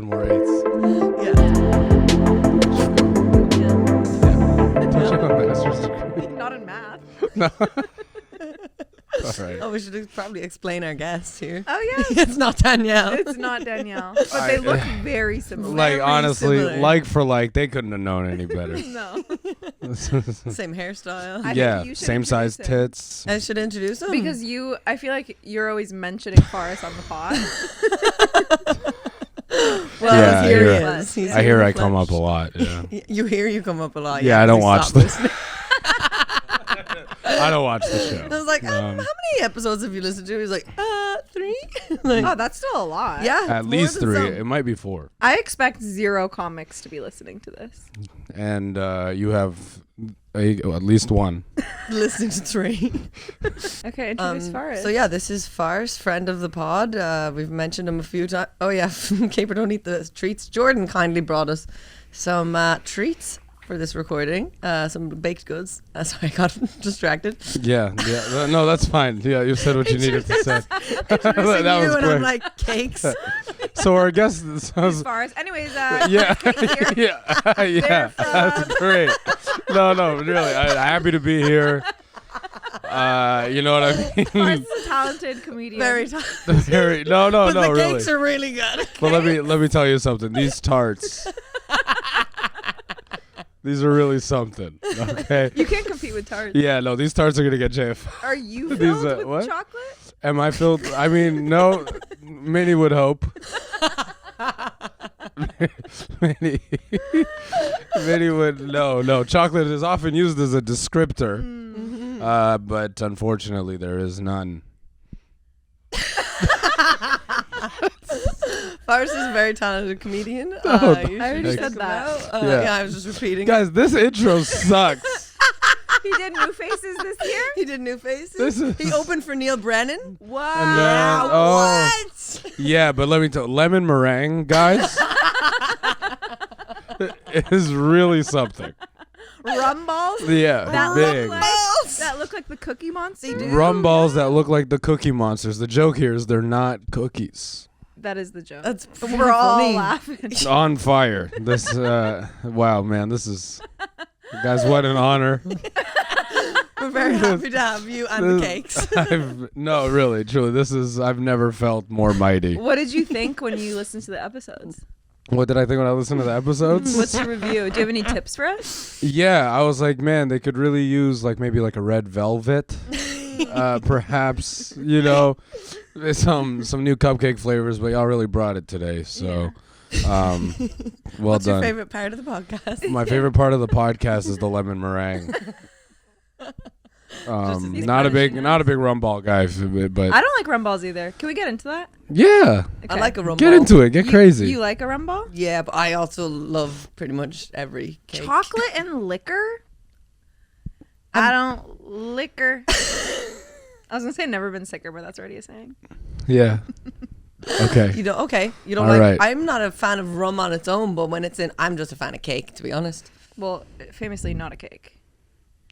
more eights. Yeah. Don't you have a master's degree? Not in math. No. All right. Oh, we should probably explain our guest here. Oh, yeah. It's not Danielle. It's not Danielle. But they look very similar. Like, Very honestly, similar. like for like, they couldn't have known any better. No. Same hairstyle. I think Yeah, you should same size introduce him. tits. I should introduce him. Because I feel like you're always mentioning Faris on the pod. well, Yeah, I here hear he it. is. He's I here hear in I the come up flesh. a lot. Yeah. You come up a lot. Yeah, I don't because watch he stopped this. I don't watch the show. I was like, how many episodes have you listened to? He's like, 3. Like, Oh, that's still a lot. yeah. At more least than 3. some. It might be 4. I expect 0 comics to be listening to this. And you have at least 1. Listening to 3. Okay, introduce Faris. So yeah, this is Faris, friend of the pod. We've mentioned him a few times. Oh yeah, Caper don't eat the treats. Jordan kindly brought us some treats for this recording. Some baked goods. Sorry, I got distracted. Yeah. No, that's fine. Yeah, you said what you needed to say. Introducing That you was and I'm quick. like, cakes. So our guest As far as, anyways, yeah, here. yeah, that's great. No, really, I'm happy to be here. You know what I mean? Faris is a talented comedian. Very Very, no, but the really. cakes are really good. But let me tell you something. These tarts, these are really something. Okay. You can't compete with tarts. Yeah, no, these tarts are gonna get JF. Are you These, filled with what? chocolate? Am I filled? I mean, no. Minnie would hope. Minnie would no. Chocolate is often used as a descriptor, but unfortunately, there is none. Faris is a very talented comedian. You I should already check said him that. out. Yeah. Yeah, I was just repeating. Guys, this intro sucks. He did New Faces this year? He did New Faces. This is- He opened for Neil Brennan. Wow. And then- oh. What? Yeah, but let me tell lemon meringue, guys, is really something. Rum balls? Yeah, That big. look like, Balls. that look like the Cookie Monster? Rum balls that look like the Cookie Monsters. The joke here is they're not cookies. That is the joke. That's pretty We're all funny. laughing. On fire. This, wow, man, this is, guys, what an honor. We're very happy to have you and the cakes. No, really, truly, I've never felt more mighty. What did you think when you listened to the episodes? What did I think when I listened to the episodes? What's your review? Do you have any tips for us? Yeah, I was like, man, they could really use maybe a red velvet. Perhaps, some new cupcake flavors, but y'all really brought it today. So, well What's done. your favorite part of the podcast? My favorite part of the podcast is the lemon meringue. He's Not a big punishing rum ball guy, but I don't like rum balls either. Can we get into that? yeah, I Okay. like a rum get ball. into it, get crazy. You like a rum ball? Yeah, but I also love pretty much every cake. Chocolate and liquor? I don't liquor. I was gonna say never been sicker, but that's already a saying. Yeah. Okay. You don't All like. right. I'm not a fan of rum on its own, but when it's in, I'm just a fan of cake. To be honest, Well, famously not a cake.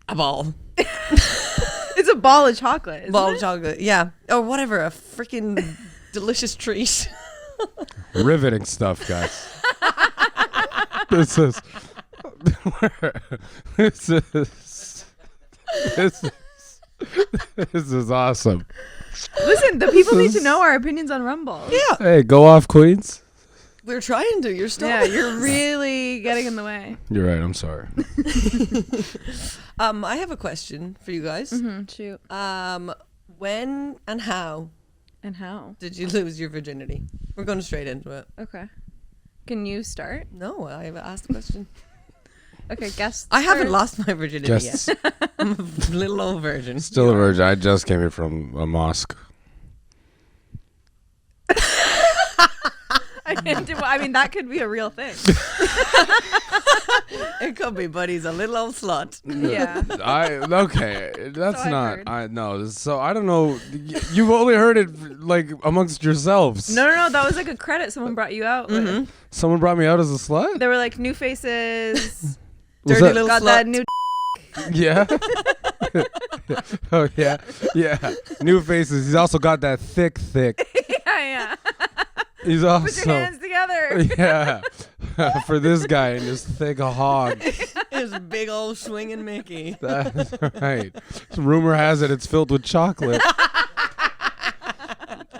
a ball, It's a ball of chocolate. Isn't ball it? of chocolate, yeah, or whatever, a freaking delicious treat. Riveting stuff, guys. This is this is awesome. Listen, the people need to know our opinions on rum balls. Yeah, Hey, go off, Queens. we're trying to. You're still. Yeah, you're really getting in the way. You're right. I'm sorry. I have a question for you guys. Shoot. When and how And how? did you lose your virginity? We're going straight into it. Okay. Can you start? No, I asked the question. Okay, guess. I haven't first. lost my virginity Just yet. I'm a little old virgin. still a virgin. I just came here from a mosque. I mean, that could be a real thing. It could be, but he's a little old slut. Yeah. Okay, that's So I've not. heard. I know. So I don't know. You've only heard it amongst yourselves. No. That was like a credit someone brought you out with. Someone brought me out as a slut. They were like, New Faces. Was Dirty that- little Got slut. that new. Yeah. Oh yeah. New faces. He's also got that thick. Yeah. He's Put also your hands together. yeah. For this guy and his thick hog. His big old swinging Mickey. That's right. Rumor has it it's filled with chocolate.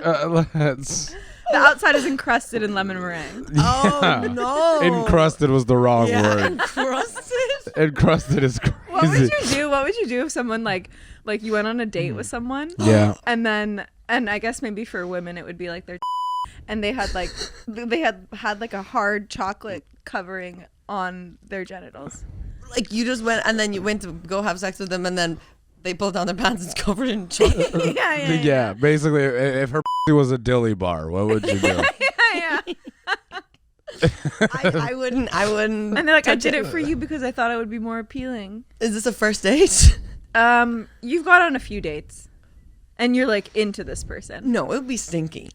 Let's. The outside is encrusted in lemon meringue. Oh no! Encrusted was the wrong word. Encrusted. Encrusted is crazy. What would you do? What would you do if someone like you went on a date with someone? Yeah. And I guess maybe for women it would be like their and they had like like a hard chocolate covering on their genitals. Like you just went and then you went to go have sex with them and then they pulled down their pants and it's covered in chocolate. yeah. Basically, if her was a dilly bar, what would you do? yeah. I wouldn't. And they're like, I did it for you because I thought it would be more appealing. Is this a first date? You've gone on a few dates, and you're like into this person. No, it would be stinky.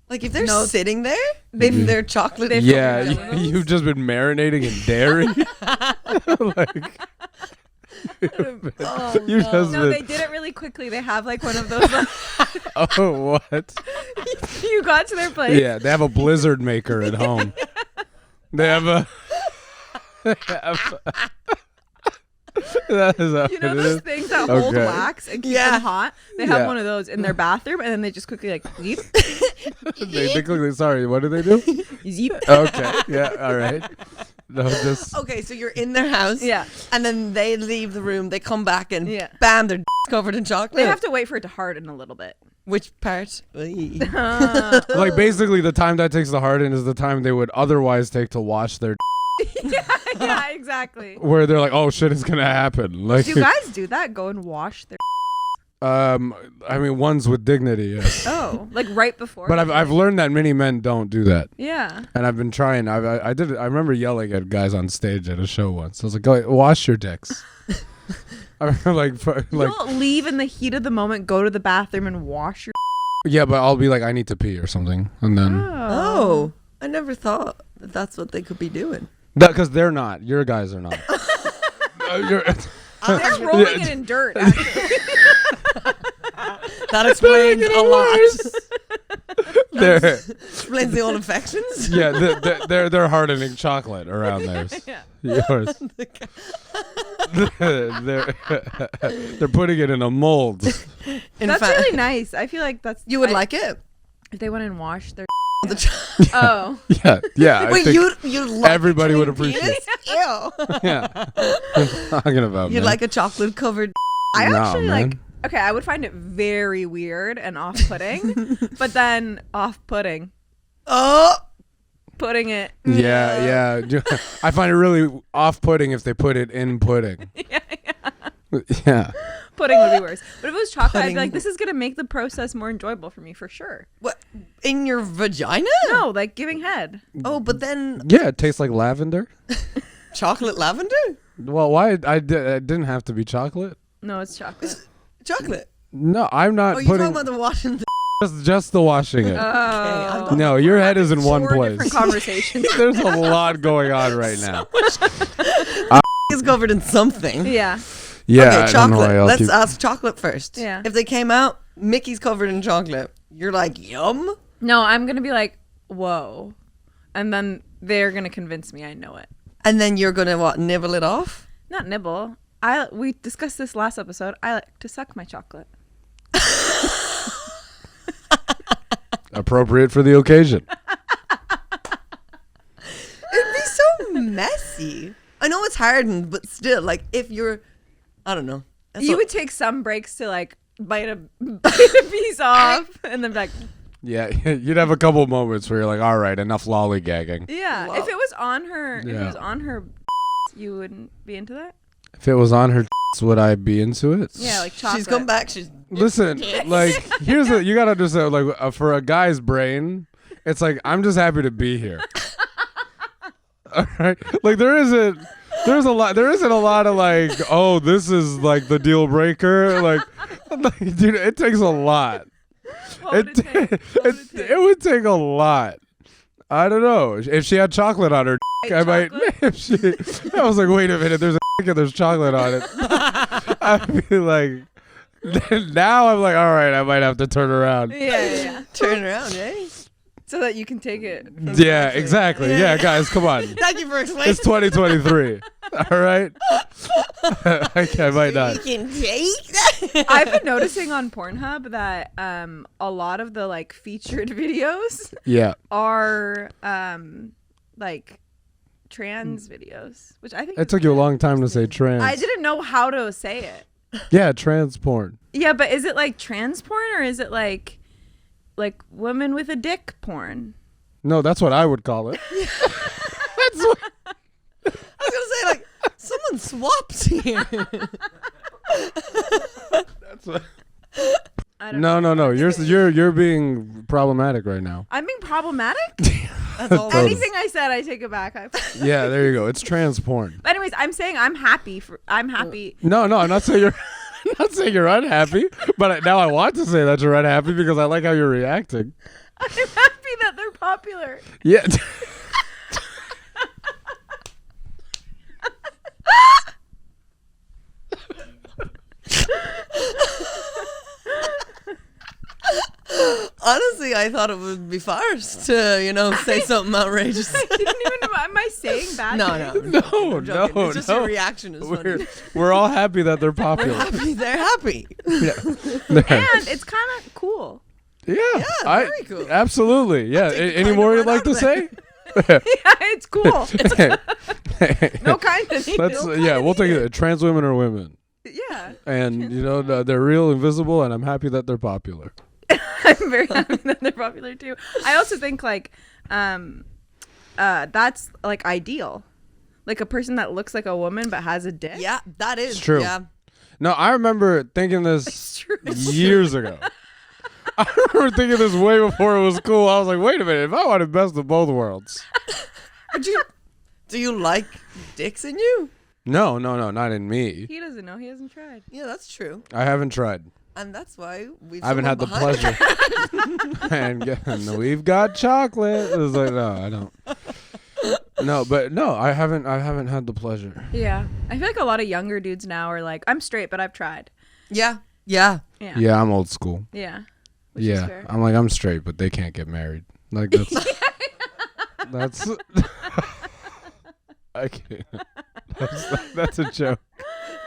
Like if they're No. sitting there, they're chocolate. Yeah, you've just been marinating in dairy. like, Oh, you no. just No, been, they did it really quickly. They have like one of those. Like, oh, what? you got to their place. Yeah, they have a blizzard maker at home. They have a. That is You know those things that hold Okay. wax and keep Yeah. them hot? They have Yeah. one of those in their bathroom, and then they just quickly like zeep, They quickly. Sorry, what do they do? zeep. Okay, yeah, all right. No, just Okay, so you're in their house. Yeah. And then they leave the room. They come back and Yeah. bam, they're covered in chocolate. They have to wait for it to harden a little bit. Which part? like basically the time that takes to harden is the time they would otherwise take to wash their. yeah, exactly. Where they're like, oh shit, it's gonna happen. Like, Do guys do that? Go and wash their. I mean, ones with dignity, yes. Oh, like right before. But I've learned that many men don't do that, Yeah. and I've been trying. I did. I remember yelling at guys on stage at a show once. I was like, "Go wash your dicks." I remember like You don't leave in the heat of the moment. Go to the bathroom and wash your. yeah, but I'll be like, I need to pee or something, and then Oh, I never thought that that's what they could be doing. because they're not. Your guys are not. They're rolling it in dirt. Actually. That explains a lot. they're Explains the old infections. yeah, they're hardening chocolate around theirs. Yeah. Yours. they're putting it in a mold. In That's fact, really nice. I feel like that's. you would like it. if they went and washed their. The ch- Oh. Yeah. I Wait, think you like everybody a would clean appreciate penis? Ew. yeah. I'm talking about You man. like a chocolate covered. I No, actually man. like. Okay, I would find it very weird and off-putting, but then off-putting, Oh, putting it. Yeah. I find it really off-putting if they put it in pudding. Yeah. Pudding would be worse. But if it was chocolate, I'd be Pudding. like, this is gonna make the process more enjoyable for me for sure. what? In your vagina? No, like giving head. Oh, but then Yeah, it tastes like lavender. chocolate lavender? Well, why? It didn't have to be chocolate. No, it's chocolate. Chocolate. No, I'm not Oh, you're putting talking about the washing. just the washing it. Oh. No, your head is in one Four place. different conversations. There's a lot going on right now. Is covered in something. Yeah. Yeah, Okay, I don't know why chocolate. y'all Let's keep- ask chocolate first. Yeah. If they came out, Mickey's covered in chocolate. You're like, yum. No, I'm gonna be like, whoa, and then they're gonna convince me I know it. And then you're gonna what? Nibble it off? Not nibble. We discussed this last episode. I like to suck my chocolate. appropriate for the occasion. It'd be so messy. I know it's hardened, but still, like if you're, I don't know. That's You what- would take some breaks to like bite a piece off, and then be like, Yeah, you'd have a couple moments where you're like, all right, enough lollygagging. yeah. Wow. If it was on her, if it Yeah. was on her, you wouldn't be into that. If it was on her, would I be into it? Yeah, like chocolate. she's come back. She's Listen, like, here's the you gotta understand, like, for a guy's brain, it's like I'm just happy to be here. All right, like there isn't a lot of like, oh, this is like the deal breaker, like dude, it takes a lot. What would it take? What would it take? It would take a lot. I don't know if she had chocolate on her. I might. Chocolate? If I was like, wait a minute, there's a and there's chocolate on it. I'd be like, now I'm like, all right, I might have to turn around. Yeah. turn around, eh? So that you can take it. Yeah, exactly. Yeah, guys, come on. Thank you for explaining. It's 2023. All right. I might not. You can take that. I've been noticing on Pornhub that a lot of the like featured videos Yeah. are like trans videos, which I think It took you a long time to say trans. I didn't know how to say it. Yeah, trans porn. Yeah, but is it like trans porn or is it like women with a dick porn? No, that's what I would call it. That's what, I was gonna say like someone swapped here. that's what. I don't know. No. You're being problematic right now. I'm being problematic? That's all. Totally. Anything I said, I take it back. Yeah, there you go. It's trans porn. But anyways, I'm saying I'm happy. I'm happy. No, I'm not saying you're. I'm not saying you're unhappy, but now I want to say that you're unhappy because I like how you're reacting. I'm happy that they're popular. Yeah. Honestly, I thought it would be Faris to, say something outrageous. I didn't even. Am I saying bad? No. No. It's just your reaction is funny. We're all happy that they're We're popular. happy. They're happy. Yeah. And it's kind of cool. Yeah, very cool. Absolutely. Yeah. take the Any kind more of you'd word like to out say? Yeah, it's cool. No kind of. That's we'll take it. Trans women are women, Yeah. and they're real, invisible, and I'm happy that they're popular. I'm very happy that they're popular too. I also think like that's like ideal. Like a person that looks like a woman but has a dick. Yeah, that is. It's true. Yeah. No, I remember thinking this It's true. years ago. I remember thinking this way before it was cool. I was like, wait a minute, if I wanted best of both worlds. Do you like dicks in you? No, not in me. He doesn't know. He hasn't tried. Yeah, that's true. I haven't tried. And that's why I haven't had the pleasure. And we've got chocolate. It was like, no, I don't. No, but no, I haven't had the pleasure. Yeah. I feel like a lot of younger dudes now are like, I'm straight, but I've tried. Yeah. Yeah. Yeah, I'm old school. Yeah. Which is fair. I'm like, I'm straight, but they can't get married. Like that's I can't. That's a joke.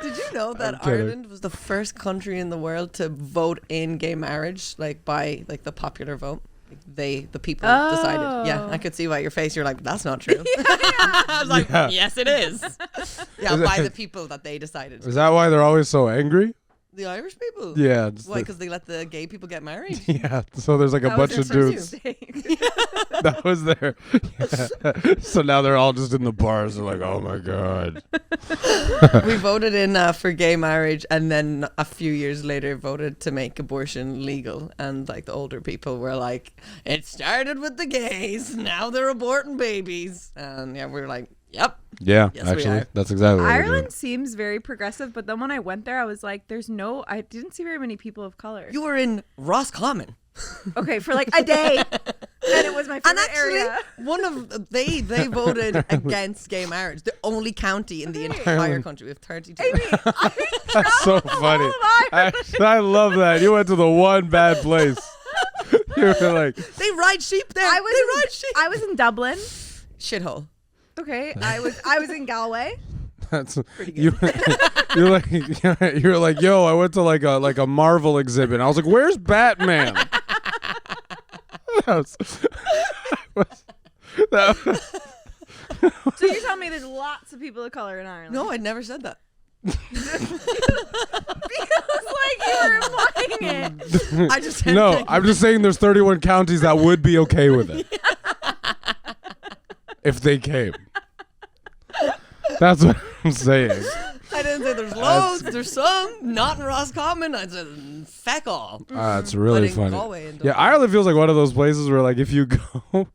Did you know that kidding. Ireland was the first country in the world to vote in gay marriage, like by like the popular vote? Like the people decided. Yeah, I could see by your face. You're like, that's not true. I was like, yes, it is. Yeah, by the people that they decided. Is that why they're always so angry? The Irish people? Yeah. Why? Because they let the gay people get married? Yeah. So there's like a That was bunch of their dudes. first mistake. That was there. Yeah. So now they're all just in the bars. They're like, oh my God. We voted in for gay marriage, and then a few years later voted to make abortion legal. And like the older people were like, it started with the gays, now they're aborting babies. And yeah, we were like, yep. Yeah, Yes, we actually, are. that's exactly what we're Ireland doing. seems very progressive, but then when I went there, I was like, I didn't see very many people of color. You were in Roscommon. Okay, for like a day. And it was my And favorite actually, area. one of they voted against gay marriage. The only county in the entire country. We have 32. That's so funny. I love that. You went to the one bad place. You were like, They ride sheep there. I They was in Dublin. Shithole. Okay, I was in Galway. that's Pretty you. You're like, yo, I went to like a Marvel exhibit. I was like, where's Batman? that was- So you're telling me there's lots of people of color in Ireland? No, I never said that. Because like you were implying it. I just said No, I'm just saying there's 31 counties that would be okay with it. If they came. That's what I'm saying. I didn't say there's loads. There's some. Not in Roscommon. I said feck all. It's really But in funny. Galway and Yeah, Dublin. Ireland feels like one of those places where like if you go,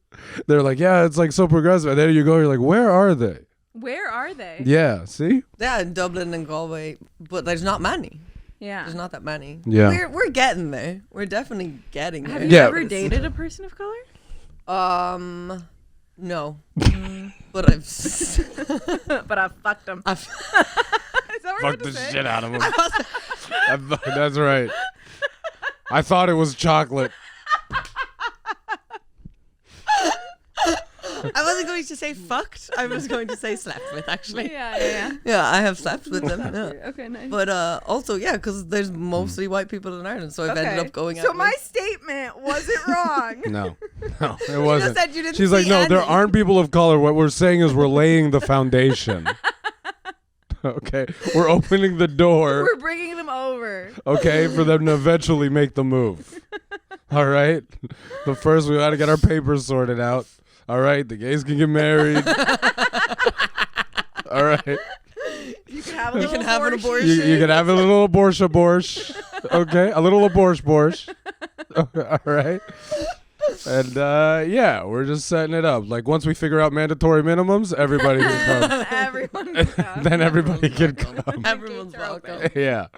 they're like, yeah, it's like so progressive. And then you go, you're like, where are they? Where are they? Yeah, see? Yeah, in Dublin and Galway, but there's not many. Yeah. There's not that many. Yeah. We're getting there. We're definitely getting there. Have you Yeah. ever dated a person of color? No. But I've But I fucked them. I've Is that what we're Fuck gonna the say? shit out of them. That's right. I thought it was chocolate. wasn't going to say fucked. I was going to say slept with, actually. Yeah. Yeah, I have slept with them. Yeah. Okay, nice. But also, yeah, because there's mostly white people in Ireland, so I've ended up going out. So my with. statement wasn't wrong. No, it wasn't. said you didn't She's like, see no, there any." aren't people of color. What we're saying is we're laying the foundation. Okay, we're opening the door. We're bringing them over. Okay, for them to eventually make the move. All right, but first we got to get our papers sorted out. All right, the gays can get married. All right. You can have a You little can have an abortion. abortion. You can have a little abortion. Okay, a little abortion. All right. And yeah, we're just setting it up. Like once we figure out mandatory minimums, everybody can come. Everyone can come. Then everybody can come. Everyone's Gates are open. welcome. Yeah.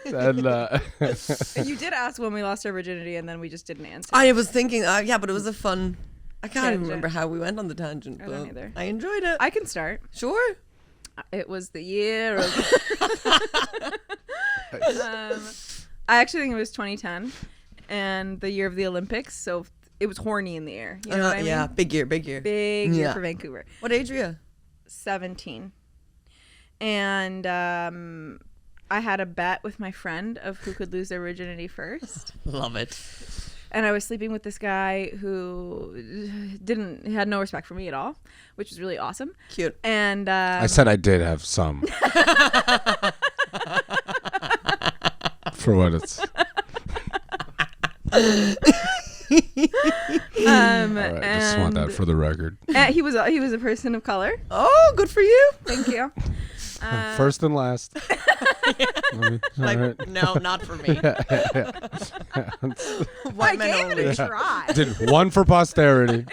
And You did ask when we lost our virginity, and then we just didn't answer. I was thinking, yeah, but it was a fun. I can't even Tangent. remember how we went on the tangent, I don't but either. I enjoyed it. I can start. Sure. It was the year of. I actually think it was 2010, and the year of the Olympics. So it was horny in the air. You know what I mean? Yeah, big year, big year. Big year Yeah. for Vancouver. What age are you? 17. And I had a bet with my friend of who could lose their virginity first. Love it. And I was sleeping with this guy who had no respect for me at all, which was really awesome. Cute. And I said I did have some. For what it's. All All right, just want that for the record. he was a person of color. Oh, good for you. Thank you. First and last. Like, All right. no, not for me. White I men gave only. it a try. Did one for posterity.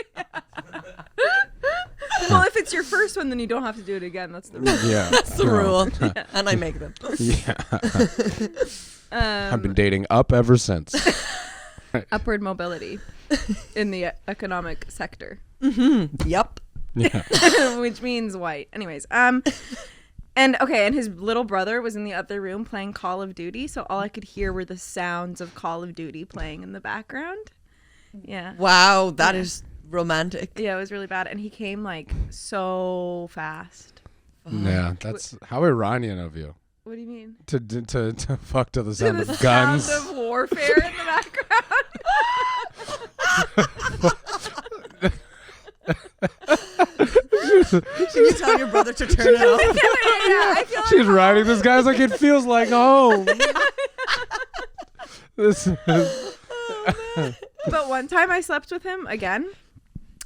Well, if it's your first one, then you don't have to do it again. That's the rule. Yeah. That's the No. rule. And I make them. Yeah. I've been dating up ever since. Upward mobility in the economic sector, Yep. Yeah. which means white. Anyways, and his little brother was in the other room playing Call of Duty, so all I could hear were the sounds of Call of Duty playing in the background. Yeah. Wow, that is romantic. Yeah, it was really bad, and he came like so fast. Yeah, that's how Iranian of you. What do you mean? To fuck to the To sound the of guns. sound of warfare in the background. Should you tell your brother to turn it off? Yeah, I feel like She's riding this guy's like it feels like home. This is But one time I slept with him again,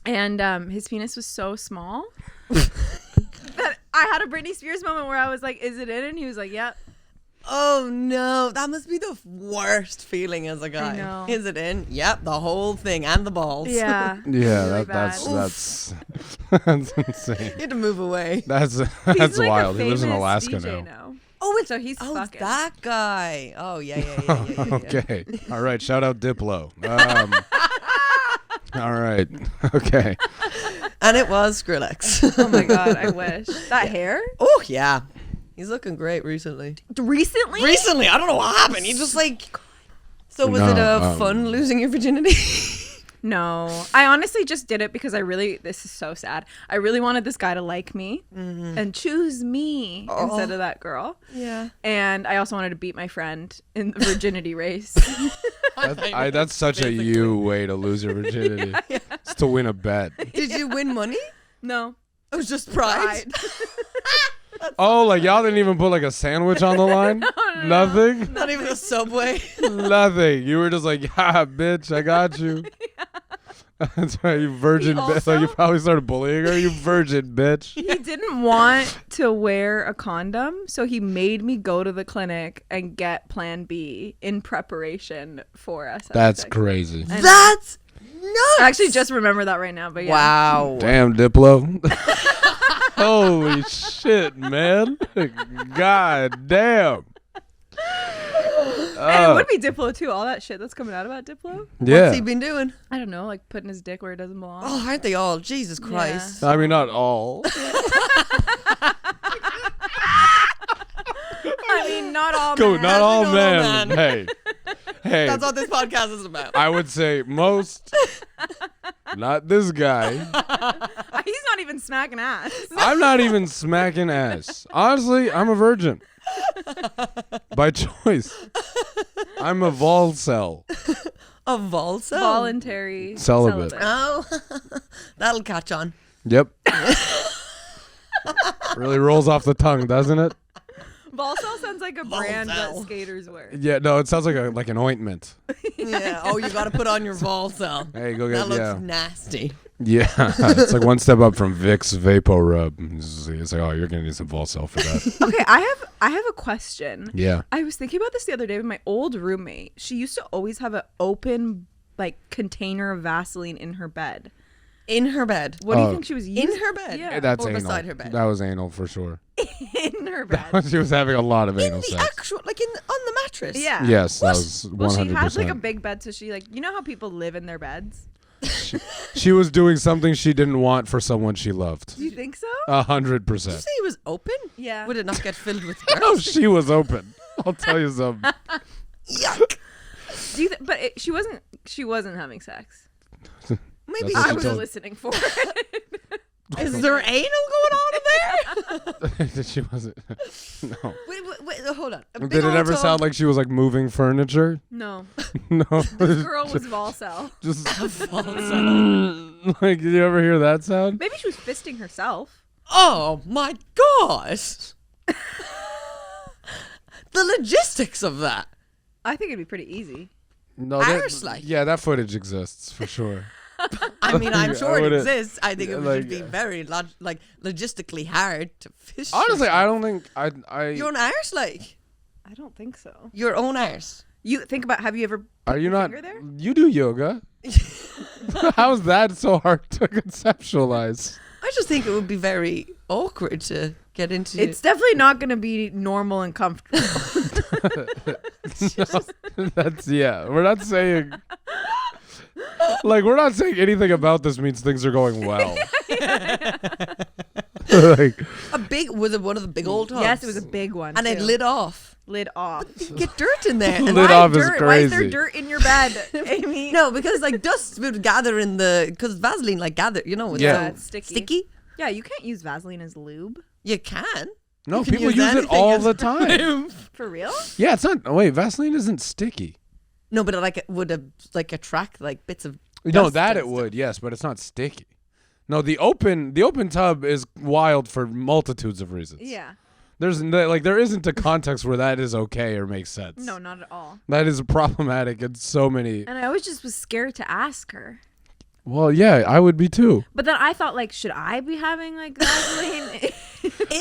and his penis was so small that I had a Britney Spears moment where I was like, "Is it in?" And he was like, "Yep." Oh no, that must be the worst feeling as a guy. I know. Is it in? Yep, the whole thing and the balls. Yeah. yeah, Really that's insane. You had to move away. That's He's like wild. a He lives in famous Alaska DJ now. Oh, it's So he's fucking. that guy. Oh yeah. Okay. All right. Shout out Diplo. All right. Okay. And it was Skrillex. Oh my god, I wish that hair. Oh yeah, he's looking great recently. Recently. Recently, I don't know what happened. He just like. So was it fun losing your virginity? No, I honestly just did it because this is so sad. I really wanted this guy to like me and choose me instead of that girl. Yeah. And I also wanted to beat my friend in the virginity race. That's such a you way to lose your virginity. Yeah. It's to win a bet. Did you win money? No. It was just pride. Oh, like y'all didn't even put like a sandwich on the line? Nothing? Not even a Subway. Nothing. You were just like, yeah, bitch, I got you. That's why you virgin bitch. Like you probably started bullying her. You virgin bitch. He didn't want to wear a condom, so he made me go to the clinic and get Plan B in preparation for us. That's crazy. That's nuts. I actually just remember that right now, but yeah. Wow. Damn, Diplo. Holy shit, man. God damn. And it would be Diplo too. All that shit that's coming out about Diplo. Yeah. What's he been doing? I don't know, like putting his dick where it doesn't belong. Oh, aren't they all? Jesus Christ. I mean, not all. I mean, not all Go, men. not all Not all men. men. Hey. Hey. That's what this podcast is about. I would say most. Not this guy. I He's not even smacking ass. I'm not even smacking ass. Honestly, I'm a virgin. By choice. I'm a volcel. A Volso? Voluntary Celibate. Oh, that'll catch on. Yep. Really rolls off the tongue, doesn't it? Volcel sounds like a brand that Volcel. skaters wear. Yeah, no, it sounds like an ointment. Yeah. Oh, you got to put on your Volso. Hey, go That get looks nasty. Yeah, it's like one step up from Vicks Vapo Rub. It's like, oh, you're gonna need some Volcel for that. Okay, I have a question. Yeah. I was thinking about this the other day with my old roommate. She used to always have an open like container of Vaseline in her bed. In her bed. What do you think she was using? In her bed? Yeah. That's Or anal. beside her bed. That was anal for sure. In her bed. She was having a lot of In anal the sex. actual, like on the mattress. Yeah. Yes, What? that was 100%. Well, she had like a big bed, so she like, you know how people live in their beds? She was doing something she didn't want for someone she loved. Do you think so? 100%. Did you say it was open? Yeah. Would it not get filled with Oh, girls? she was open. I'll tell you something. Yuck. Do you but she wasn't having sex. Maybe That's what I she was told- listening for it. Is there anal going on in there? She wasn't. No. Wait, hold on. A big Did it old ever tub. sound like she was like moving furniture? No. No. This girl was Volcel. Just like, did you ever hear that sound? Maybe she was fisting herself. Oh my gosh. The logistics of that. I think it'd be pretty easy. No, Irish-like. yeah, that footage exists for sure. I mean, I'm sure it wouldn't- exists. I think it like- would be very logistically hard to fish. Honestly, yourself. I don't think I. Your own arse, like I don't think so. your own arse. You think about, have you ever Are you not? finger there? You do yoga. How's that so hard to conceptualize? I just think it would be very awkward to get into. It's definitely not going to be normal and comfortable. That's We're not saying. Like, we're not saying anything about this means things are going well. Like, a big was it one of the big old tubs? Yes, it was a big one. and it too. lit off. Lid off. Get dirt in there. And Lid Why off is dirt? Why is there crazy. dirt in your bed, Amy? No, because like dust would gather in the because Vaseline like gather. You know, it's Yeah. so Yeah, it's sticky. sticky. Yeah, you can't use Vaseline as lube. You can. no, You can people use use it anything all as the time. For real? Yeah, it's not. Wait, Vaseline isn't sticky. No, but like it would like attract like bits of. No, dust that and it would. Yes, but it's not sticky. No, the open tub is wild for multitudes of reasons. Yeah. There isn't a context where that is okay or makes sense. No, not at all. That is problematic in so many. And I always just was scared to ask her. Well, yeah, I would be too. But then I thought, like, should I be having like Vaseline?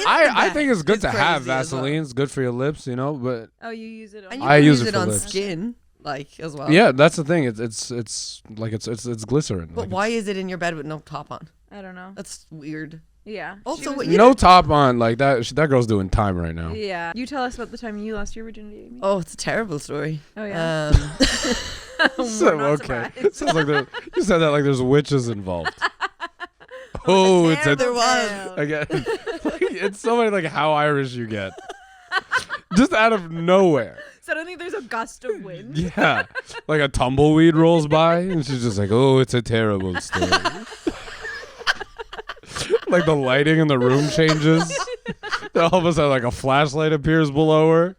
I think it's good to have crazy as well. Vaseline. It's good for your lips, you know. But Oh, you use it on. And you I can use use it it for on lips. skin, like as well. yeah, that's the thing. It's like it's glycerin. But Like, why is it in your bed with no top on? I don't know. That's weird. Yeah. Also, She was- what you no top on like that. That girl's doing time right now. Yeah. You tell us about the time you lost your virginity, Amy. Oh, it's a terrible story. Oh, yeah. So, not okay. surprised. Sounds like you said that like there's witches involved. Oh, it's a There was. tale. again. It's so many like how Irish you get, just out of nowhere. Suddenly there's a gust of wind. Yeah, like a tumbleweed rolls by, and she's just like, "Oh, it's a terrible story." Like the lighting in the room changes. Then all of a sudden, like a flashlight appears below her.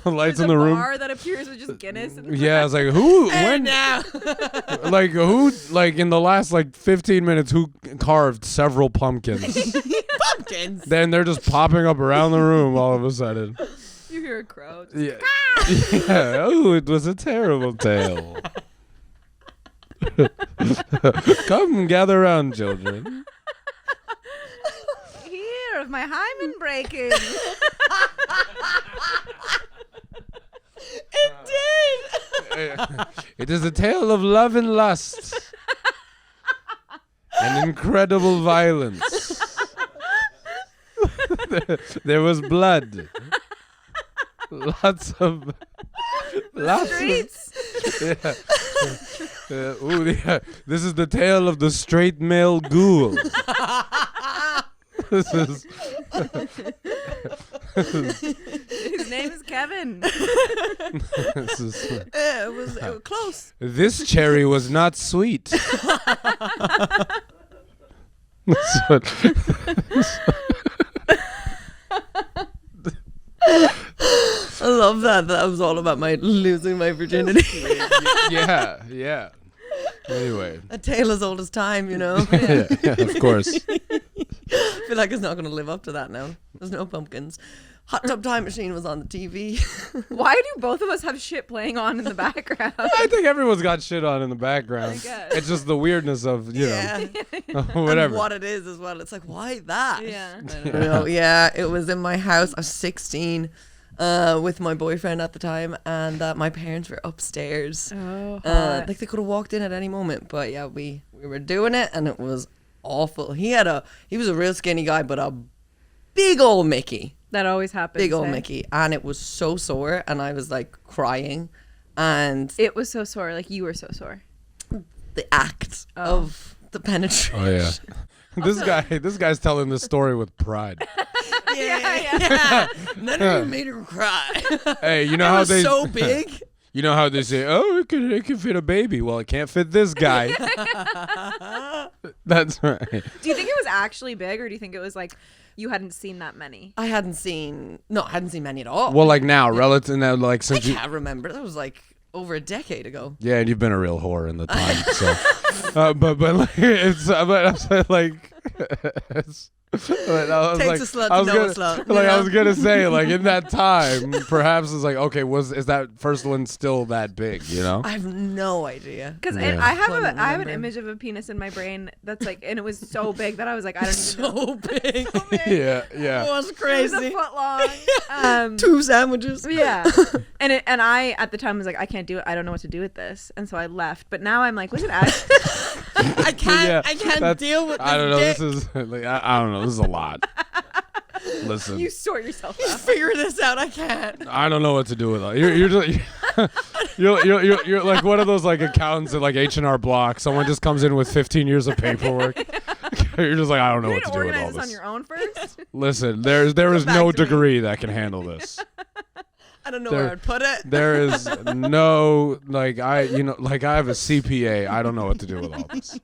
The lights There's in the a room. bar that appears with just Guinness. In the Yeah, it's like who when now. like who like in the last like 15 minutes who carved several pumpkins. Pumpkins. Then they're just popping up around the room all of a sudden. You hear a crow. Yeah. Yeah. Oh, it was a terrible tale. Come gather around, children. Here of my hymen breaking. It did. It is a tale of love and lust. And incredible violence. There was blood. Lots of Streets. Yeah. Yeah. This is the tale of the straight male ghoul. This is His name is Kevin. this is It was close. this cherry was not sweet. That's what- I love that. That was all about my losing my virginity. yeah. Anyway. A tale as old as time, you know. Yeah, of course. I feel like it's not going to live up to that now. There's no pumpkins. Hot Tub Time Machine was on the TV. Why do both of us have shit playing on in the background? I think everyone's got shit on in the background. I guess. It's just the weirdness of, you know, And whatever. what it is as well. It's like, why that? Yeah. I don't know. Yeah, it was in my house. I was 16 with my boyfriend at the time, and my parents were upstairs. Oh, Like they could have walked in at any moment, but yeah, we were doing it, and it was awful. He was a real skinny guy, but a big old Mickey. that always happens. Big old eh? Mickey, and it was so sore, and I was like crying, and It was so sore. Like you were so sore. the act of the penetration. Oh, yeah. This guy's telling this story with pride. Yeah. None of you made her cry. Hey, you know It how was they so big. You know how they say, "Oh, it can fit a baby." Well, it can't fit this guy. That's right. Do you think it was actually big, or do you think it was like you hadn't seen that many? I hadn't seen many at all. Well, like now, relative now, like I since you, can't remember. That was like over a decade ago. yeah, and you've been a real whore in the time. So, but like it's like it's. But I was Takes like, a slut to know a slut. Like I was gonna say, like in that time, perhaps it's like, okay, is that first one still that big? You know? I have no idea. Because Yeah. I have Couldn't I have an remember. image of a penis in my brain that's like, and it was so big that I was like, I don't even know. So big. Yeah, It yeah. was It was a crazy. foot long. 2 sandwiches. Yeah, and I at the time was like, I can't do it. I don't know what to do with this, and so I left. But now I'm like, was it actually? I can't. Yeah, I can't that's- deal with this. I don't know. dick. This is like I don't know. This is a lot. Listen, You sort yourself Just out. figure this out. I can't. I don't know what to do with it. You're just, you're like one of those like accountants at like H&R Block. Someone just comes in with 15 years of paperwork. You're just like, I don't know You what need to to do with all organize this on this. your own first. Listen, there is back no to me. degree that can handle this. I don't know There- where I'd put it. There is no like I have a CPA. I don't know what to do with all this.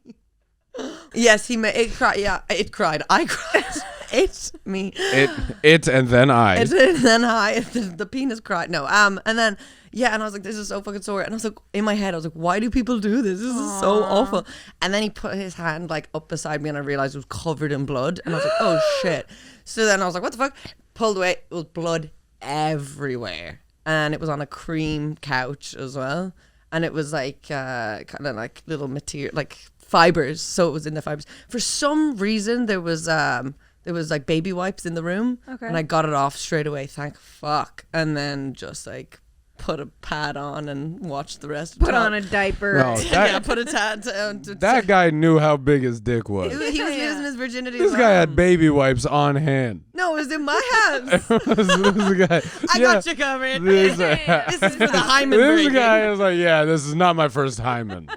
Yes, it cried. Yeah, it cried. I cried. It's me. It and then I. And then the penis cried. No, and then and I was like, this is so fucking sore. And I was like, in my head, I was like, why do people do this? This is so awful. And then he put his hand like up beside me, and I realized it was covered in blood. And I was like, oh shit. So then I was like, what the fuck? Pulled away. It was blood everywhere, and it was on a cream couch as well. And it was like kind of like little material, like fibers. So it was in the fibers. For some reason, there was like baby wipes in the room. Okay. And I got it off straight away, thank fuck. And then just like put a pad on and watched the rest. Put on a diaper. No, yeah, put a tad. that guy knew how big his dick was. He was Yeah. losing his virginity. This as guy well. had baby wipes on hand. No, it was in my hands. This guy, I got you covered. This, This is for the hymen this breaking. guy is like, yeah, this is not my first hymen.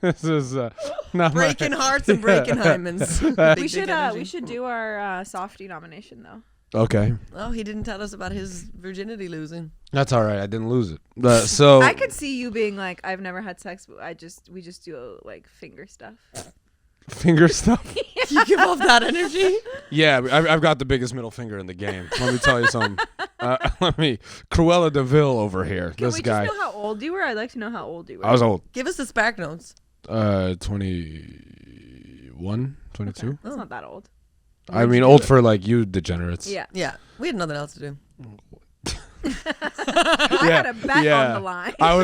This is not Breaking my, hearts and breaking hymens. We should do our Softie nomination though. Okay, Oh, he didn't tell us about his virginity losing. that's all right. I didn't lose it. So I could see you being like, I've never had sex, but we just do like finger stuff. finger stuff. You give off that energy? Yeah, I've got the biggest middle finger in the game. Let me tell you something. Cruella de Vil over here. Can this we guy. just know how old you were? I'd like to know how old you were. I was old. Give us the spark notes. 21, 22. That's not that old. I mean, old for like you degenerates. Yeah. Yeah, we had nothing else to do. I had a bet on the line. I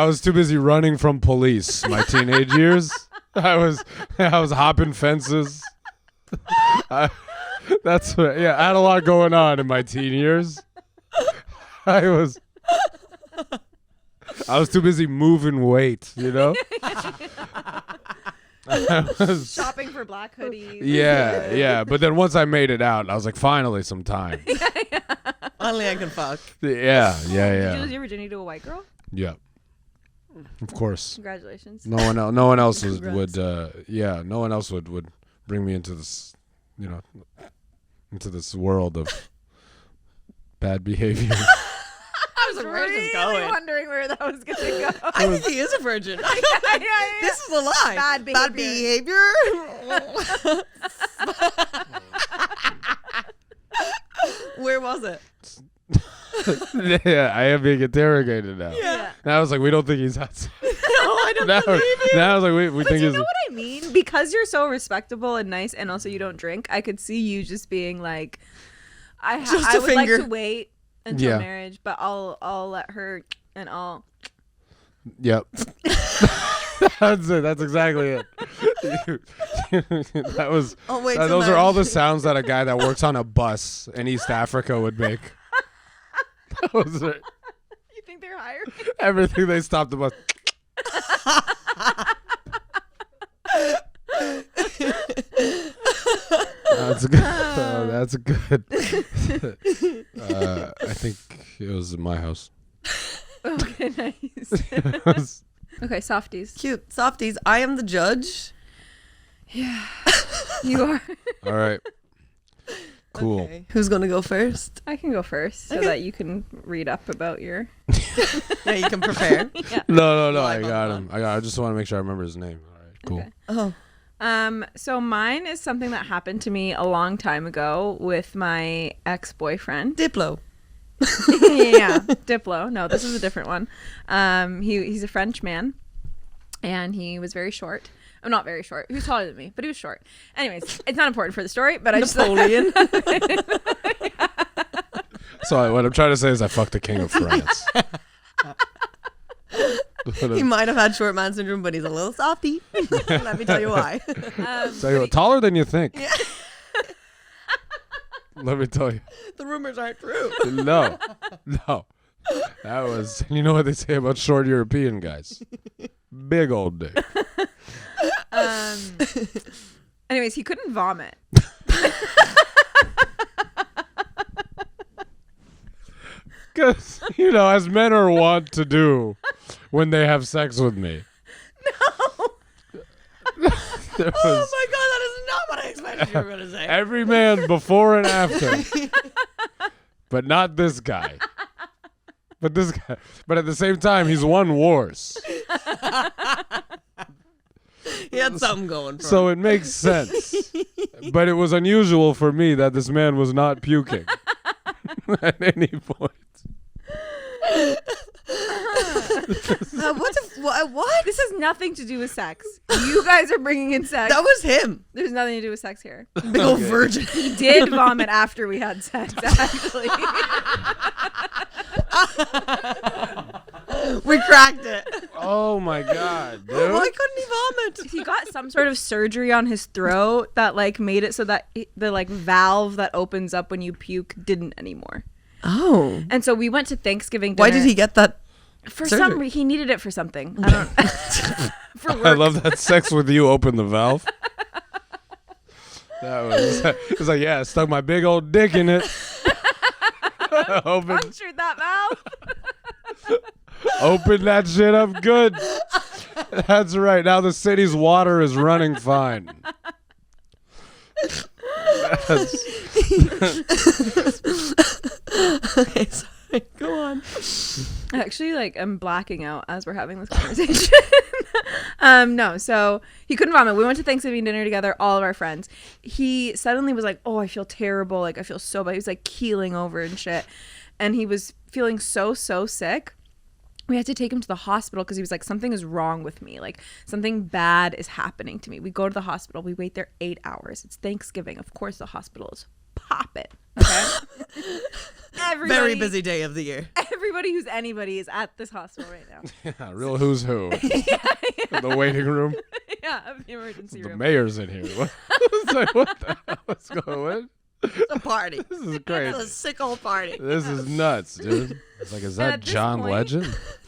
was too busy running from police. My teenage years. I was hopping fences. That's what. Yeah, I had a lot going on in my teen years. I was too busy moving weight. You know. I was, Shopping for black hoodies. yeah. But then once I made it out, I was like, finally, some time. Only I can fuck. Yeah. Did you lose your virginity to a white girl? Yeah. Of course. Congratulations. No one else Congrats. no one else would bring me into this, into this world of bad behavior. I where's this really going? wondering where that was going to go. I think he is a virgin. yeah. This is a lie. Bad behavior. Where was it? Yeah, I am being interrogated now. Yeah. Now I was like, we don't think he's outside. No, I don't now, believe you. now I was like, we But think do you he's. know what I mean? Because you're so respectable and nice, and also you don't drink, I could see you just being like, I would like to wait until marriage, but I'll let her and I'll. Yep. That's it. That's exactly it. That was. Oh, wait, Those are all the sounds that a guy that works on a bus in East Africa would make. That was it. You think they're hiring? Everything they stopped the bus. That's good. Oh, that's good. I think it was in my house. Okay, nice. Okay, softies. Cute. Softies, I am the judge. Yeah, you are. All right. Cool. Okay. Who's going to go first? I can go first so that you can read up about your. Yeah, you can prepare. Yeah. No. Well, I got him. I just want to make sure I remember his name. All right. Cool. Okay. Oh. So mine is something that happened to me a long time ago with my ex-boyfriend. Diplo. Yeah, Diplo. No, this is a different one. He's a French man, and he was very short. I'm not very short. He was taller than me, but he was short. Anyways, it's not important for the story, but Napoleon. So what I'm trying to say is I fucked the king of France. He might have had short man syndrome, but he's a little softy. Let me tell you why. Tell you what, taller than you think. Yeah. Let me tell you. The rumors aren't true. No. That was. You know what they say about short European guys? Big old dick. Anyways, he couldn't vomit. Because, as men are wont to do when they have sex with me. No. Oh my god, that is not what I expected you were going to say. Every man before and after. But not this guy. But at the same time, he's won wars. He had something going for him. So it makes sense. But it was unusual for me that this man was not puking at any point. What? This has nothing to do with sex. You guys are bringing in sex. That was him. There's nothing to do with sex here. Big old virgin. He did vomit after we had sex, actually. We cracked it. Oh my god, dude. Why couldn't he vomit? He got some sort of surgery on his throat that made it so that the valve that opens up when you puke didn't anymore. Oh. And so we went to Thanksgiving dinner. Why did he get that? For surgery? some reason, he needed it for something. I don't. For work. I love that sex with you opened the valve. It's like, yeah, I stuck my big old dick in it. Punctured that valve. Open that shit up good. That's right. Now the city's water is running fine. Okay, sorry. Go on. Actually, I'm blacking out as we're having this conversation. No, so he couldn't vomit. We went to Thanksgiving dinner together, all of our friends. He suddenly was like, oh, I feel terrible. I feel so bad. He was keeling over and shit. And he was feeling so sick. We had to take him to the hospital because he was like, something is wrong with me. Something bad is happening to me. We go to the hospital. We wait there 8 hours. It's Thanksgiving. Of course, the hospital is popping. Okay? Very busy day of the year. Everybody who's anybody is at this hospital right now. Yeah, real who's who. Yeah. The waiting room. Yeah, of the emergency The room. mayor's in here. It's like, what the hell is going on? It's a party. This is great. It's a sick old party. This is nuts, dude. It's like, is that at this John point- Legend?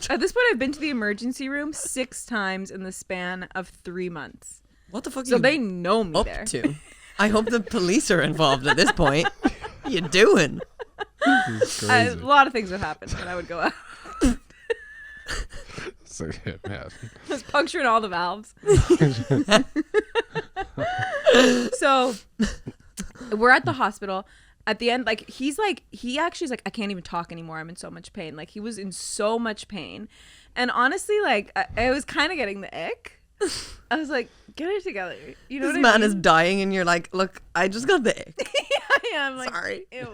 At this point, I've been to the emergency room 6 times in the span of 3 months. What the fuck are So you they know me up there. to? I hope the police are involved at this point. What you doing? It's A crazy. lot of things would happen when I would go out. It's like, yeah, man. I was puncturing all the valves. So we're at the hospital. At the end, like he actually is like, I can't even talk anymore. I'm in so much pain. Like he was in so much pain, and honestly, like I was kind of getting the ick. I was like, get it together. You know This what man I mean? is dying, and you're like, look, I just got the ick. Yeah, I'm like, Sorry. Ew.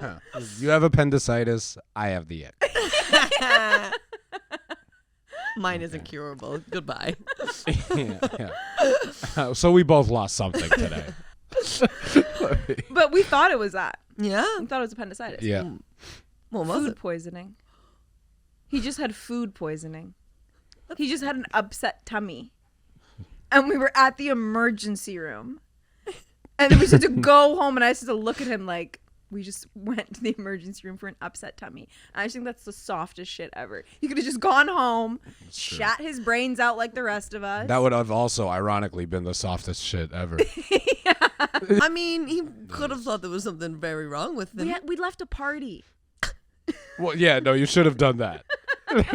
You have appendicitis. I have the ick. Mine isn't curable. Goodbye. yeah. So we both lost something today. But we thought it was that. Yeah. We thought it was appendicitis. Yeah. What was Food it? poisoning. He just had food poisoning. He just had an upset tummy. And we were at the emergency room. And then we just had to go home, and I just had to look at him like, we just went to the emergency room for an upset tummy. I just think that's the softest shit ever. He could have just gone home, shat his brains out like the rest of us. That would have also, ironically, been the softest shit ever. I mean, he could have thought there was something very wrong with him. we left a party. Well, yeah, no, you should have done that.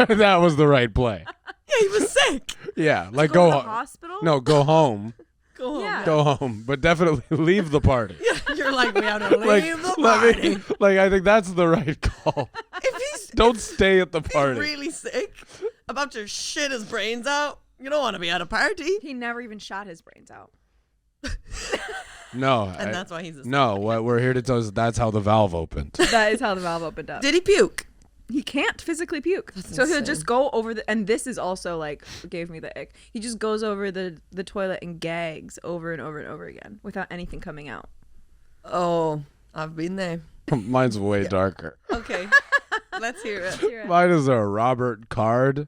That was the right play. Yeah, he was sick. Yeah, like Go to the home. hospital? No, go home. Go home. Yeah. Go home, but definitely leave the party. You're like, we have to leave Like, the let party. me, like, I think that's the right call. If he's Don't stay at the party. really sick, about to shit his brains out, you don't want to be at a party. He never even shot his brains out. No, And that's why he's a no. What we're here to tell is that's how the valve opened. That is how the valve opened up. Did he puke? He can't physically puke. So he'll just go over and this is also like gave me the ick. He just goes over the toilet and gags over and over and over again without anything coming out. Oh, I've been there. Mine's way darker. Okay. Let's hear it. Mine is a Robert Card.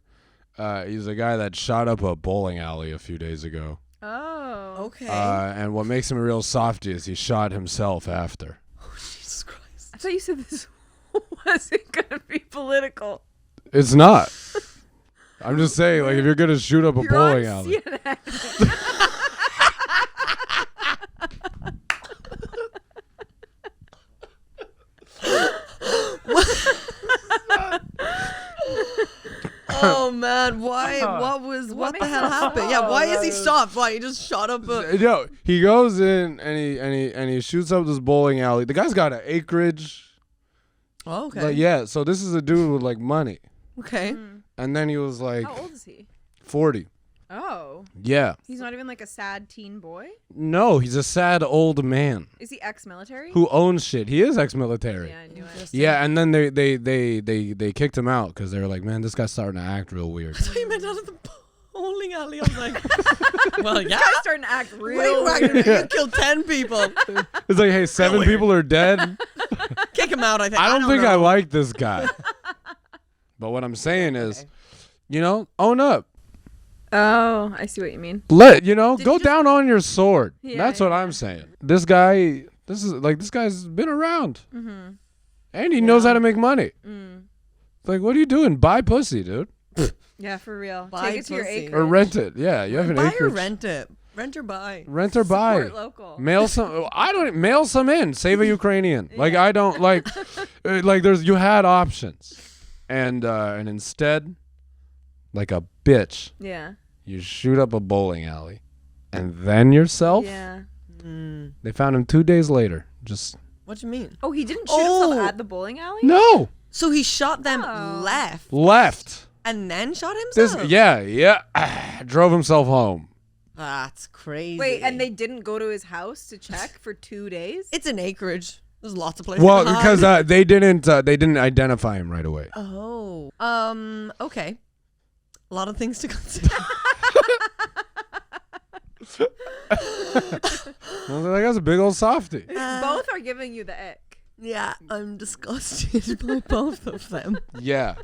He's a guy that shot up a bowling alley a few days ago. Oh. Okay. And what makes him a real softie is he shot himself after. Oh, Jesus Christ. I thought you said this wasn't gonna be political. It's not. I'm just saying, like, if you're gonna shoot up a You're bowling on alley. CNN. Oh man, why? What the hell happened? Yeah, why is he stopped? Why he just shot up a? No, he goes in and he shoots up this bowling alley. The guy's got an acreage. Oh, okay. Like, yeah, so this is a dude with like money. Okay. And then he was like How old is he? 40. Oh. Yeah. He's not even like a sad teen boy? No, he's a sad old man Is he ex-military? who owns shit. He is ex-military. Yeah, I knew it. Yeah, and then they kicked him out because they were like, man, this guy's starting to act real weird. I thought you meant out of the bowling alley. I was like, well, yeah. Guy's starting to act real Wait, weird. you killed 10 people. It's like, hey, 7 people are dead. Kick him out. I think. I don't think know. I like this guy. But what I'm saying is, you know, own up. Oh, I see what you mean. Go you down on your sword. Yeah, That's what I'm saying. This guy's been around. Mm-hmm. And he knows how to make money. Mm. It's like, what are you doing? Buy pussy, dude. Yeah, for real. Buy Take it to your pussy. acreage. Or rent it. Yeah, you have an Buy acreage. or rent it. Rent or buy. Rent or buy. Support local. Mail some. I don't mail some in. Save a Ukrainian. Like I don't like. Like you had options, and instead, like a bitch, Yeah. you shoot up a bowling alley, and then yourself. Yeah. They found him 2 days later. Just What do you mean? Oh, he didn't shoot himself Oh. at the bowling alley? no So he shot them Oh. left left. and then shot This himself? yeah drove himself home. That's crazy. Wait, and they didn't go to his house to check for 2 days? It's an acreage. There's lots of places. Well, to hide. because they didn't identify him right away. Oh. Okay. A lot of things to consider. Like that's a big old softie. Both are giving you the ick. Yeah, I'm disgusted by both of them. Yeah,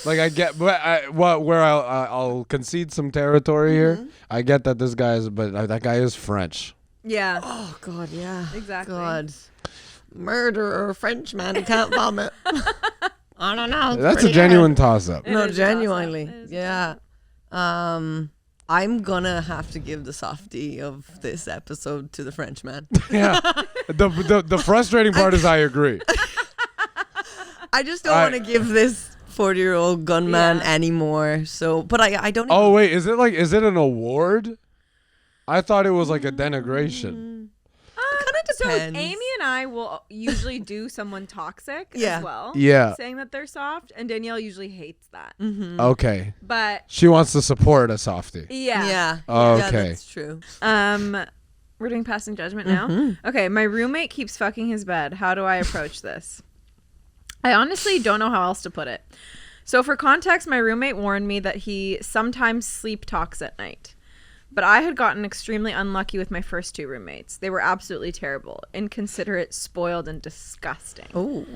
like I get, but I'll concede some territory here. I get that this guy's, but that guy is French. Yeah. Oh God, yeah. Exactly. God, murderer, Frenchman can't vomit. I don't know. it's That's a pretty genuine good. toss-up. It No, is a genuinely. toss-up. It is a Yeah. I'm gonna have to give the softie of this episode to the Frenchman. Yeah, the frustrating part is I agree. I just don't want to give this 40-year-old gunman Yeah. anymore. So, but I don't. Oh wait, is it an award? I thought it was like a denigration. It kind of depends. So Amy and I will usually do someone toxic Yeah. as well. Yeah. Saying that they're soft, and Danielle usually hates that. Mm-hmm. Okay. But She wants to support a softie. yeah. Yeah. Oh, Yeah, okay. that's true. We're doing passing judgment now. Mm-hmm. Okay, my roommate keeps fucking his bed. How do I approach this? I honestly don't know how else to put it. So for context, my roommate warned me that he sometimes sleep talks at night. But I had gotten extremely unlucky with my first 2 roommates. They were absolutely terrible, inconsiderate, spoiled, and disgusting. Oh.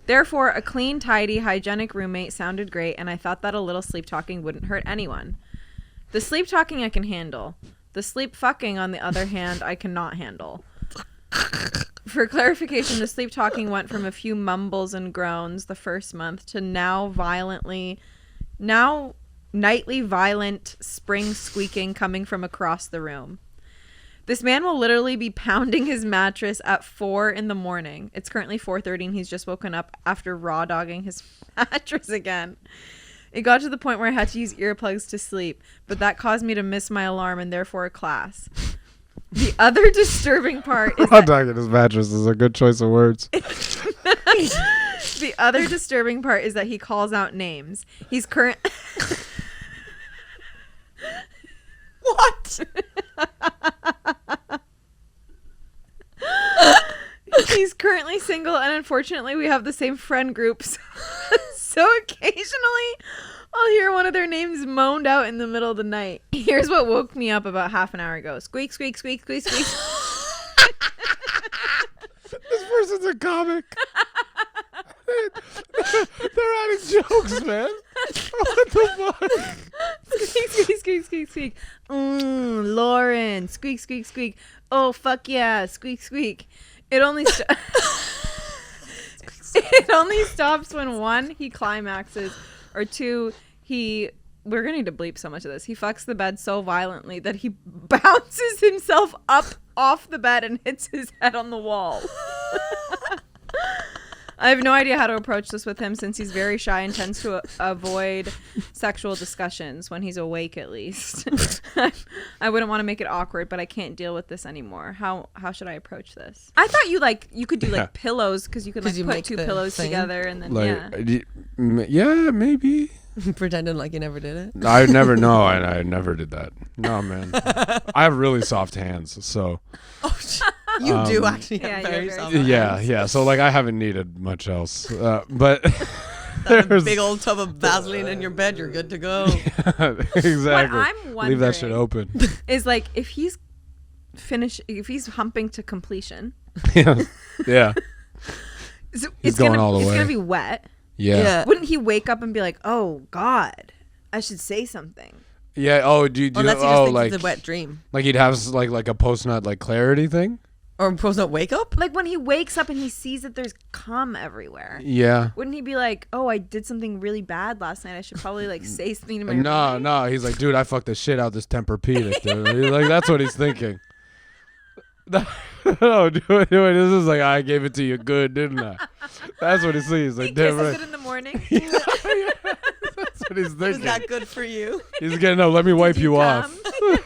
Therefore, a clean, tidy, hygienic roommate sounded great, and I thought that a little sleep talking wouldn't hurt anyone. The sleep talking I can handle. The sleep fucking, on the other hand, I cannot handle. For clarification, the sleep talking went from a few mumbles and groans the first month to now nightly violent spring squeaking coming from across the room. This man will literally be pounding his mattress at 4 a.m. It's currently 4:30 and he's just woken up after raw dogging his mattress again. It got to the point where I had to use earplugs to sleep, but that caused me to miss my alarm and therefore class. The other disturbing part is Raw dogging his mattress is a good choice of words. The other disturbing part is that he calls out names. He's What? He's currently single, and unfortunately we have the same friend group. So occasionally I'll hear one of their names moaned out in the middle of the night. Here's what woke me up about half an hour ago. Squeak, squeak, squeak, squeak, squeak. This person's a comic. They're adding jokes, man. What the fuck? Squeak, squeak, squeak, squeak, squeak. Lauren. Squeak, squeak, squeak. Oh, fuck yeah. Squeak, squeak. It only it only stops when 1, he climaxes, or 2, we're gonna need to bleep so much of this. He fucks the bed so violently that he bounces himself up off the bed and hits his head on the wall. I have no idea how to approach this with him since he's very shy and tends to avoid sexual discussions when he's awake, at least. I wouldn't want to make it awkward, but I can't deal with this anymore. How should I approach this? I thought you could do pillows, because you could you put make 2 the pillows thing? together and then Yeah, maybe. Pretending like you never did it. I never know. I never did that. No, man. I have really soft hands, so. Oh, you do actually have yeah, very you're soft very hands. Yeah. So like, I haven't needed much else. But That there's big old tub of Vaseline in your bed, you're good to go. exactly. I'm Leave that shit wondering- open. is like if he's humping to completion, Yeah. so He's going all the it's way. gonna be wet. Yeah. Wouldn't he wake up and be like, "Oh God, I should say something"? Yeah. Oh, do you? Unless he just thinks it's a wet dream. Like he'd have like a post nut like clarity thing. Or post not wake up? Like when he wakes up and he sees that there's cum everywhere. Yeah. Wouldn't he be like, "Oh, I did something really bad last night. I should probably like say something to my roommate"? No. He's like, dude, I fucked the shit out this Tempur-Pedic, dude. He's like, that's what he's thinking. No, dude, this is like, I gave it to you good, didn't I? That's what he sees. Like, He damn kisses right. it in the morning. That's what he's Was thinking. that good for you? He's getting up. Let me wipe you off. Cum?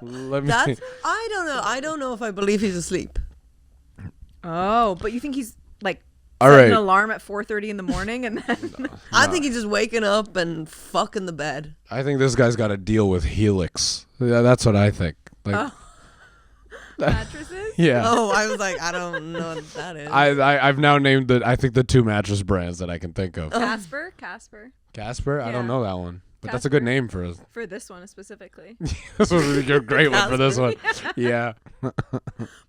Let me. That's I don't know. I don't know if I believe he's asleep. Oh, but you think he's like All setting an right. alarm at 4:30 in the morning and then I think he's just waking up and fucking the bed. I think this guy's got to deal with Helix. Yeah, that's what I think. Like, mattresses? yeah. Oh, I was like, I don't know what that is. I've now named the 2 mattress brands that I can think of. Casper? Casper? I don't Yeah. know that one. But that's a good name for us. For this one specifically. This would be a great one for this one. Yeah. But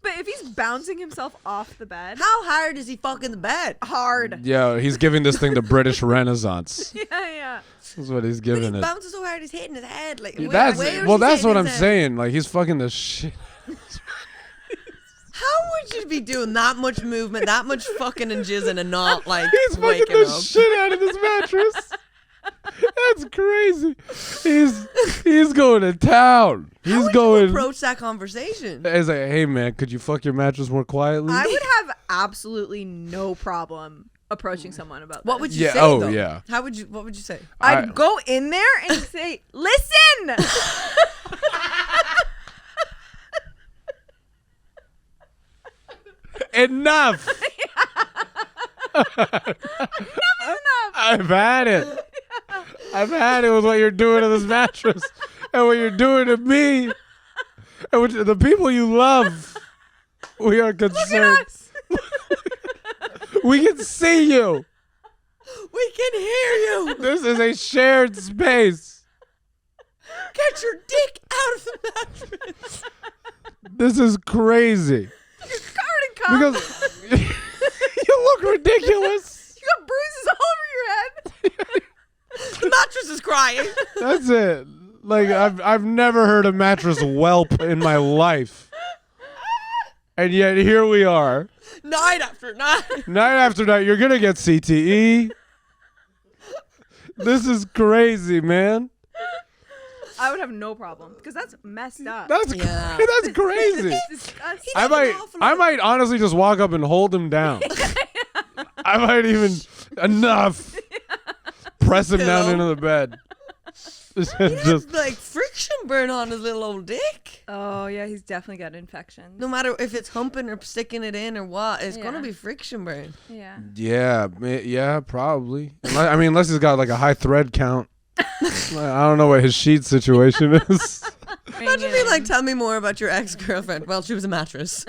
if he's bouncing himself off the bed, How hard is he fucking the bed? hard. Yeah, he's giving this thing the British Renaissance. Yeah. That's what he's But giving he's it. bouncing so hard he's hitting his head. Like That's where well, is he that's what hitting I'm his head? saying. Like he's fucking the shit. How would you be doing that much movement, that much fucking and jizzing and not like He's fucking waking the up? shit out of this mattress. That's crazy. He's going to town. How He's would going. you approach that conversation? He's like, hey man, could you fuck your mattress more quietly? I would have absolutely no problem approaching someone about What this. would you Yeah, say? oh, though? yeah. How would you? What would you say? I'd go in there and say, "Listen." enough. I've had it. I've had it with what you're doing to this mattress and what you're doing to me and with the people you love. We are concerned. Look at us. We can see you. We can hear you. This is a shared space. Get your dick out of the mattress. This is crazy. You're covered in cum. Because you look ridiculous. You got bruises all over your head. The mattress is crying. That's it. Like I've never heard a mattress whelp in my life. And yet here we are. Night after night. Night after night, you're going to get CTE. This is crazy, man. I would have no problem because that's messed up. That's Yeah. that's crazy. It's disgusting. I might honestly just walk up and hold him down. I might even enough press him down Pillow. into the bed. Just like friction burn on his little old dick. Oh yeah, he's definitely got infections. No matter if it's humping or sticking it in or what, it's gonna Yeah. be friction burn. Yeah. yeah, probably. I mean, unless he's got like a high thread count. I don't know what his sheet situation is. Imagine being like, tell me more about your ex-girlfriend. Well, she was a mattress.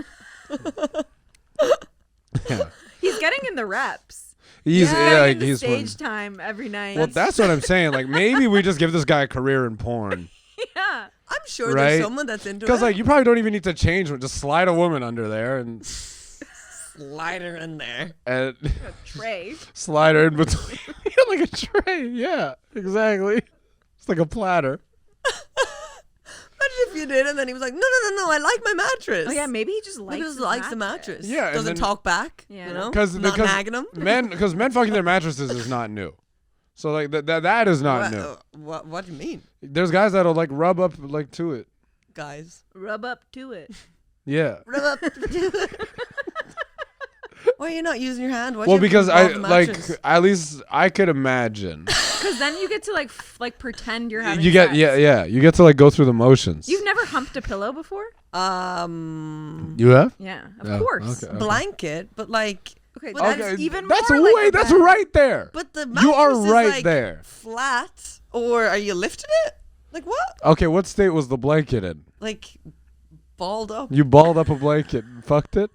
Yeah. He's getting in the reps. He's Getting the he's stage time every night. well, that's what I'm saying. Like maybe we just give this guy a career in porn. yeah. I'm sure Right? there's someone that's into it. Because like you probably don't even need to change one. Just slide a woman under there and slide her in there. A tray. slide her in between. Yeah, like a tray. Yeah, exactly. It's like a platter. Imagine if you did, and then he was like, no, I like my mattress. Oh yeah, maybe he just He likes. just his likes the mattress. mattress. Yeah, and Doesn't then- talk back. Yeah. You know? Because Not nagging him. men fucking their mattresses is not new. So like that is not new. What do you mean, There's guys that'll like rub up like to it. guys? Rub up to it. Yeah. Rub up. Why are you not using your hand? Why'd Well, you because involve I the like mattress? at least I could imagine. Because then you get to like pretend you're having. You get sex. yeah. You get to like go through the motions. You've never humped a pillow before? You have? Yeah, Yeah, of course. okay. blanket, but like, Okay, But that's Okay, even that's more like that's that. right there. but the mattress You are is right like there. flat, or are you lifting it? Like what? Okay, what state was the blanket in? Like balled up? You balled up a blanket and fucked it?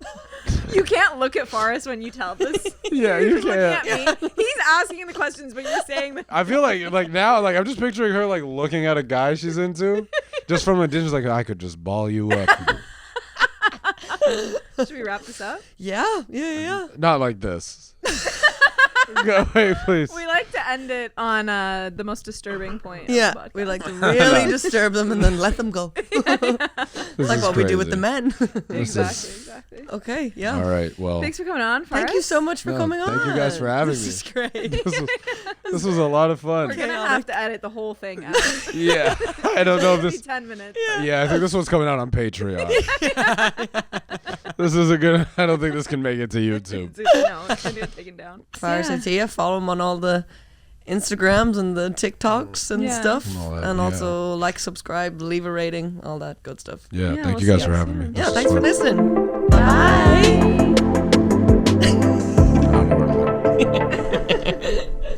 You can't look at Faris when you tell this. Yeah, You're you just looking at can't. me. He's asking the questions, but you're saying that. I feel like now like I'm just picturing her like looking at a guy she's into, just from a distance. Like I could just ball you up. Should we wrap this up? Yeah. Not like this. Go away, please. We like to end it on the most disturbing point. of Yeah, the podcast. we like to really disturb them and then let them go. This Like is what we do with crazy. the men. This Exactly. Okay, yeah. All right. Well, Thanks for coming on, Faris. Thank you so much for No, coming on. thank you guys for having this me. is great. this was a lot of fun. We're gonna Chaotic. have to edit the whole thing out. Yeah, I don't know if Maybe this. 10 minutes. Yeah, I think this one's coming out on Patreon. This is a good. I don't think this can make it to YouTube. No, it's gonna get taken down. Faris Yeah. Hytiaa, follow him on all the Instagrams and the TikToks and Yeah. stuff. And all that, And yeah. also like, subscribe, leave a rating, all that good stuff. Yeah, Yeah, thank we'll you guys see for you having me. soon. This Yeah, is thanks for fun. listening. Bye. I'm worth it.